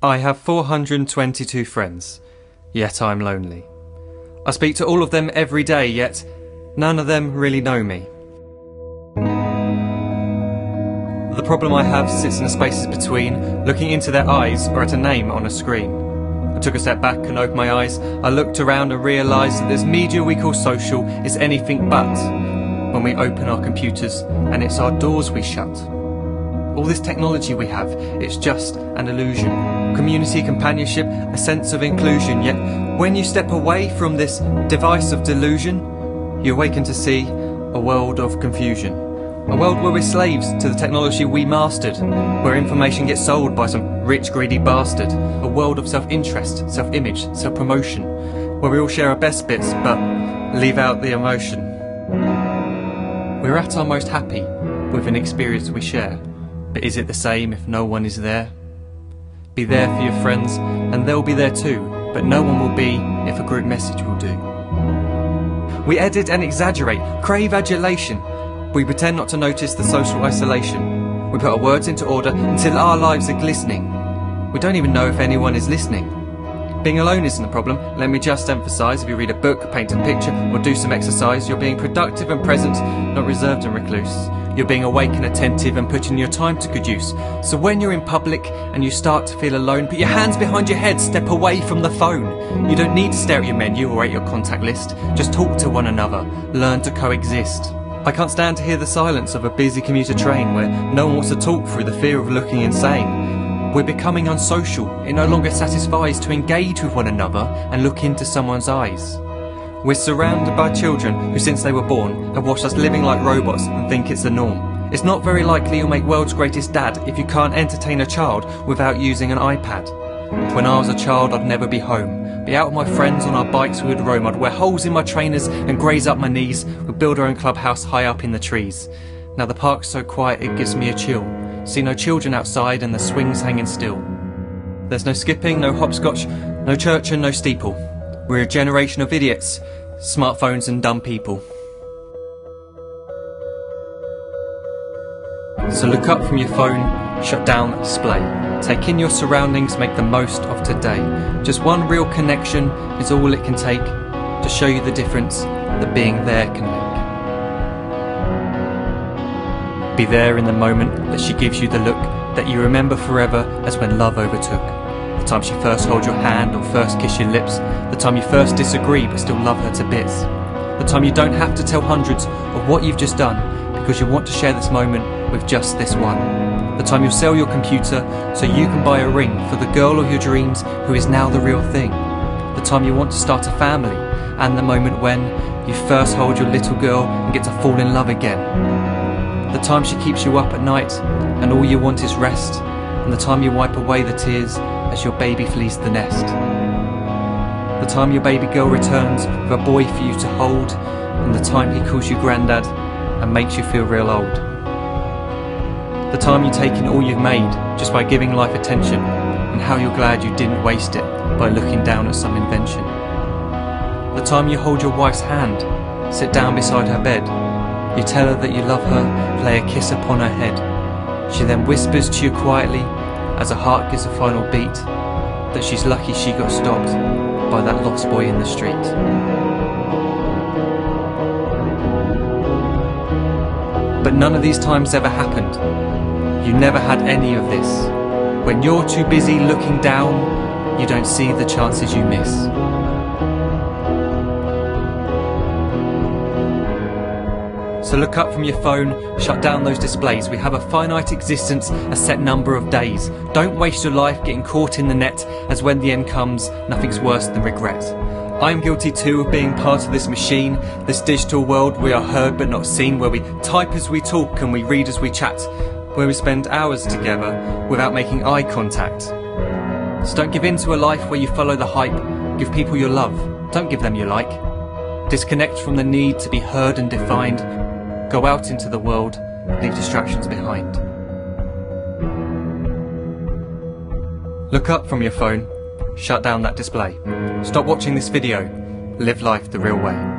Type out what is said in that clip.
I have 422 friends, yet I'm lonely. I speak to all of them every day, yet none of them really know me. The problem I have sits in the spaces between looking into their eyes or at a name on a screen. I took a step back and opened my eyes. I looked around and realised that this media we call social is anything but when we open our computers and it's our doors we shut. All this technology we have, it's just an illusion. Community, companionship, a sense of inclusion. Yet when you step away from this device of delusion, you awaken to see a world of confusion. A world where we're slaves to the technology we mastered, where information gets sold by some rich, greedy bastard. A world of self-interest, self-image, self-promotion, where we all share our best bits but leave out the emotion. We're at our most happy with an experience we share. But is it the same if no one is there? Be there for your friends, and they'll be there too, but no one will be if a group message will do. We edit and exaggerate, crave adulation. We pretend not to notice the social isolation. We put our words into order until our lives are glistening. We don't even know if anyone is listening. Being alone isn't a problem. Let me just emphasise, if you read a book, paint a picture, or do some exercise, you're being productive and present, not reserved and recluse. You're being awake and attentive and putting your time to good use. So when you're in public and you start to feel alone, put your hands behind your head, step away from the phone. You don't need to stare at your menu or at your contact list. Just talk to one another. Learn to coexist. I can't stand to hear the silence of a busy commuter train where no one wants to talk through the fear of looking insane. We're becoming unsocial. It no longer satisfies to engage with one another and look into someone's eyes. We're surrounded by children who, since they were born, have watched us living like robots and think it's the norm. It's not very likely you'll make world's greatest dad if you can't entertain a child without using an iPad. When I was a child, I'd never be home. Be out with my friends on our bikes, we would roam. I'd wear holes in my trainers and graze up my knees. We'd build our own clubhouse high up in the trees. Now the park's so quiet it gives me a chill. See no children outside and the swings hanging still. There's no skipping, no hopscotch, no church and no steeple. We're a generation of idiots, smartphones and dumb people. So look up from your phone, shut down the display. Take in your surroundings, make the most of today. Just one real connection is all it can take to show you the difference that being there can make. Be there in the moment that she gives you the look that you remember forever as when love overtook. The time she first holds your hand or first kiss your lips. The time you first disagree but still love her to bits. The time you don't have to tell hundreds of what you've just done because you want to share this moment with just this one. The time you sell your computer so you can buy a ring for the girl of your dreams who is now the real thing. The time you want to start a family, and the moment when you first hold your little girl and get to fall in love again. The time she keeps you up at night and all you want is rest, and the time you wipe away the tears as your baby flees the nest. The time your baby girl returns with a boy for you to hold, and the time he calls you granddad and makes you feel real old. The time you take in all you've made just by giving life attention, and how you're glad you didn't waste it by looking down at some invention. The time you hold your wife's hand, sit down beside her bed, you tell her that you love her, lay a kiss upon her head. She then whispers to you quietly, as her heart gives a final beat, that she's lucky she got stopped by that lost boy in the street. But none of these times ever happened. You never had any of this. When you're too busy looking down, you don't see the chances you miss. So look up from your phone, shut down those displays. We have a finite existence, a set number of days. Don't waste your life getting caught in the net, as when the end comes, nothing's worse than regret. I'm guilty too of being part of this machine, this digital world we are heard but not seen, where we type as we talk and we read as we chat, where we spend hours together without making eye contact. So don't give in to a life where you follow the hype. Give people your love, don't give them your like. Disconnect from the need to be heard and defined. Go out into the world, leave distractions behind. Look up from your phone, shut down that display. Stop watching this video, live life the real way.